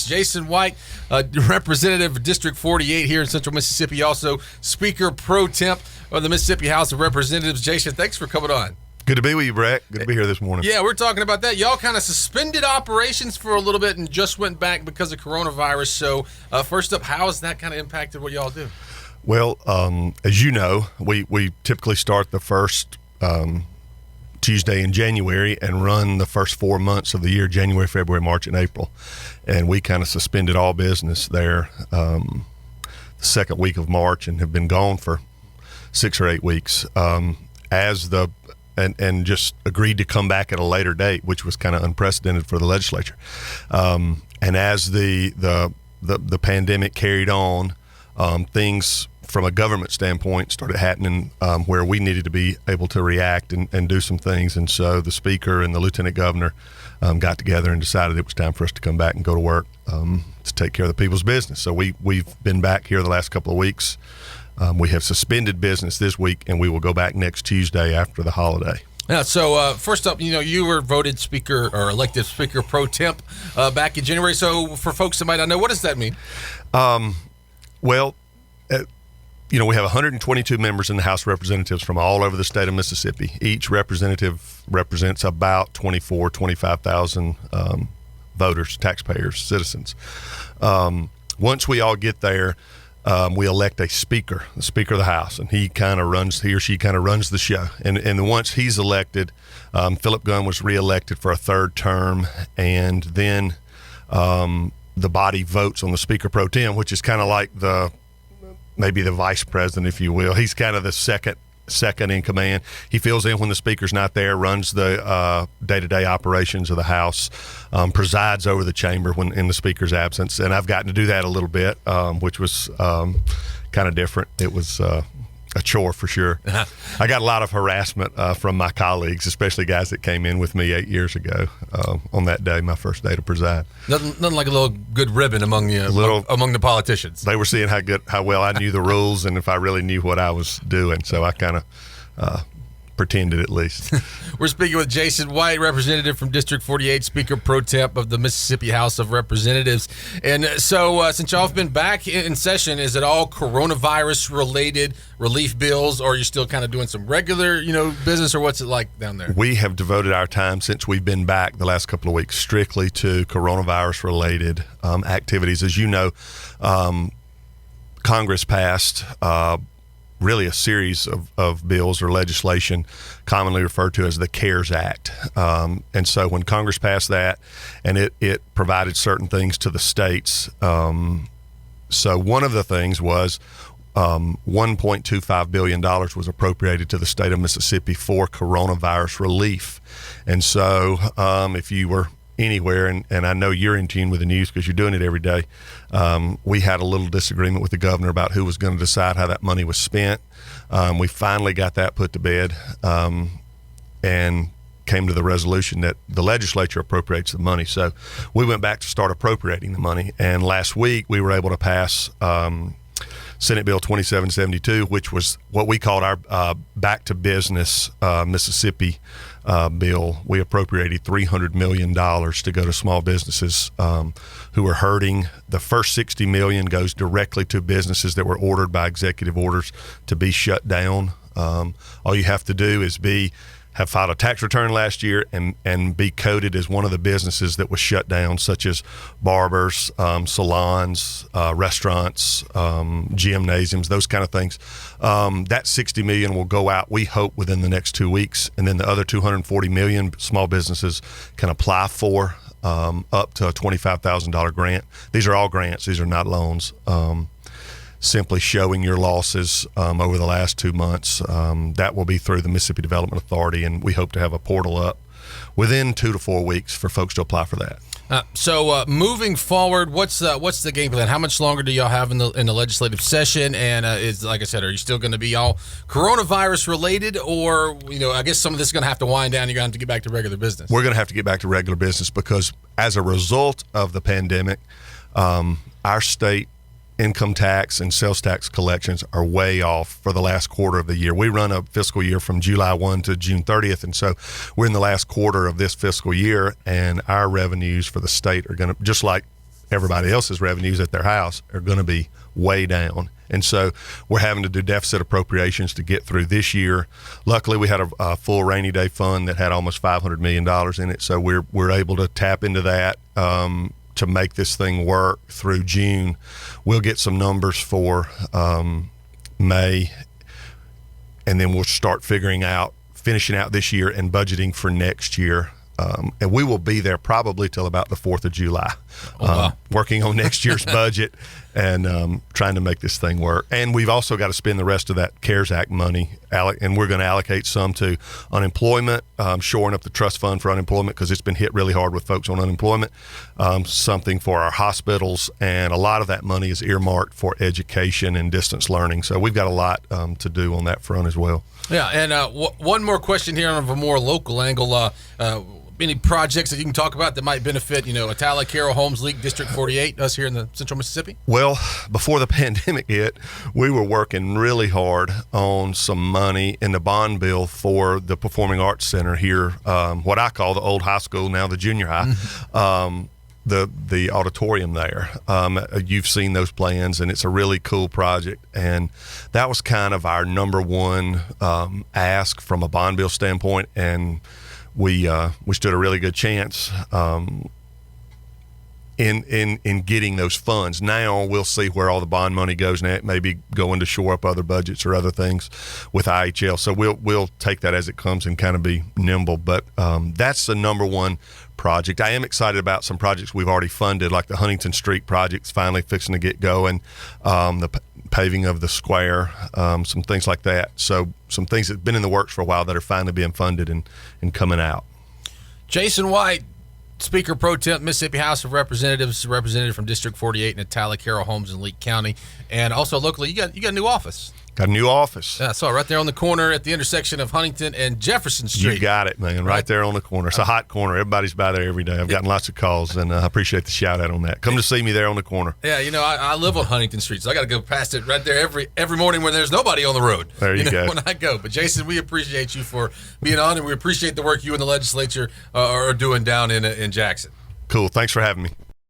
Jason White, Representative of District 48 here in Central Mississippi, also Speaker Pro Temp of the Mississippi House of Representatives. Jason, thanks for coming on. Good to be with you, Brett. Good to be here this morning. Yeah, we're talking about that. Y'all kind of suspended operations for a little bit and just went back because of coronavirus. So first up, how has that kind of impacted what y'all do? Well, as you know, we typically start the first Tuesday in January and run the first 4 months of the year, January, February, March, and April. And we kind of suspended all business there the second week of March and have been gone for 6 or 8 weeks and just agreed to come back at a later date, which was kind of unprecedented for the legislature. And as the pandemic carried on, things from a government standpoint started happening where we needed to be able to react and do some things. And so the speaker and the lieutenant governor got together and decided it was time for us to come back and go to work to take care of the people's business. So we've been back here the last couple of weeks. We have suspended business this week, and we will go back next Tuesday after the holiday. Yeah, so first up, you were voted speaker or elected Speaker Pro Temp back in January. So for folks that might not know, what does that mean? We have 122 members in the House of Representatives from all over the state of Mississippi. Each representative represents about 25,000 voters, taxpayers, citizens. Once we all get there, we elect a speaker, the Speaker of the House, and he or she kind of runs the show. And once he's elected, Philip Gunn was reelected for a third term, and then the body votes on the Speaker Pro Tem, which is kind of like maybe the vice president, if you will. He's kind of the second in command. He fills in when the speaker's not there, runs the day-to-day operations of the House, presides over the chamber when in the speaker's absence. And I've gotten to do that a little bit, which was kind of different. It was a chore for sure. I got a lot of harassment from my colleagues, especially guys that came in with me 8 years ago on that day, my first day to preside. Nothing like a little good ribbon among the politicians. They were seeing how well I knew the rules and if I really knew what I was doing. So I kind of pretended at least. We're speaking with Jason White, representative from District 48, Speaker Pro Temp of the Mississippi House of Representatives. And so since y'all have been back in session, is it all coronavirus-related relief bills, or are you still kind of doing some regular, business, or what's it like down there? We have devoted our time since we've been back the last couple of weeks strictly to coronavirus-related activities. As you know, Congress passed really a series of bills or legislation commonly referred to as the CARES Act. And so when Congress passed that, and it provided certain things to the states. So one of the things was $1.25 billion was appropriated to the state of Mississippi for coronavirus relief. And so if you were anywhere, and I know you're in tune with the news because you're doing it every day, we had a little disagreement with the governor about who was going to decide how that money was spent. We finally got that put to bed and came to the resolution that the legislature appropriates the money. So we went back to start appropriating the money, and last week we were able to pass Senate Bill 2772, which was what we called our Back to Business Mississippi bill. We appropriated $300 million to go to small businesses who are hurting. The first $60 million goes directly to businesses that were ordered by executive orders to be shut down. All you have to do is have filed a tax return last year and be coded as one of the businesses that was shut down, such as barbers, salons, restaurants, gymnasiums, those kind of things. That $60 million will go out, we hope, within the next 2 weeks, and then the other $240 million small businesses can apply for up to a $25,000 grant. These are all grants; these are not loans. Simply showing your losses over the last 2 months. That will be through the Mississippi Development Authority, and we hope to have a portal up within 2 to 4 weeks for folks to apply for that. So moving forward, what's the game plan? How much longer do y'all have in the legislative session? And is, like I said, are you still going to be all coronavirus related, or I guess some of this is going to have to wind down? You're going to have to get back to regular business. We're going to have to get back to regular business because as a result of the pandemic, our state income tax and sales tax collections are way off for the last quarter of the year. We run a fiscal year from July 1 to June 30th, and so we're in the last quarter of this fiscal year, and our revenues for the state are going to, just like everybody else's revenues at their house are going to be way down. And so we're having to do deficit appropriations to get through this year. Luckily, we had a full rainy day fund that had almost $500 million in it. So we're able to tap into that to make this thing work through June. We'll get some numbers for May, and then we'll start finishing out this year and budgeting for next year. And we will be there probably till about the 4th of July, working on next year's budget and trying to make this thing work. And we've also got to spend the rest of that CARES Act money, and we're going to allocate some to unemployment, shoring up the trust fund for unemployment because it's been hit really hard with folks on unemployment, something for our hospitals, and a lot of that money is earmarked for education and distance learning. So we've got a lot to do on that front as well. Yeah, and one more question here on a more local angle. Any projects that you can talk about that might benefit, Atala, Carroll, Holmes, Leak, District 48, us here in the Central Mississippi? Well, before the pandemic hit, we were working really hard on some money in the bond bill for the Performing Arts Center here, what I call the old high school, now the junior high. The auditorium there. You've seen those plans, and it's a really cool project. And that was kind of our number one ask from a bond bill standpoint, and we stood a really good chance in getting those funds. Now we'll see where all the bond money goes now. It may be going to shore up other budgets or other things with IHL. So we'll take that as it comes and kind of be nimble. But that's the number one project. I am excited about some projects we've already funded, like the Huntington Street project's finally fixing to get going, the paving of the square, some things like that. So some things that have been in the works for a while that are finally being funded and coming out. Jason White, Speaker Pro Temp, Mississippi House of Representatives, representative from District 48 in Atala, Carroll, Holmes, and Leake County. And also locally, you got a new office. Got a new office. Yeah, I saw it right there on the corner at the intersection of Huntington and Jefferson Street. You got it, man. Right there on the corner. It's a hot corner. Everybody's by there every day. I've gotten lots of calls, and I appreciate the shout out on that. Come to see me there on the corner. Yeah, I live on Huntington Street, so I got to go past it right there every morning when there's nobody on the road. There you go. When I go. But Jason, we appreciate you for being on, and we appreciate the work you and the legislature are doing down in Jackson. Cool. Thanks for having me.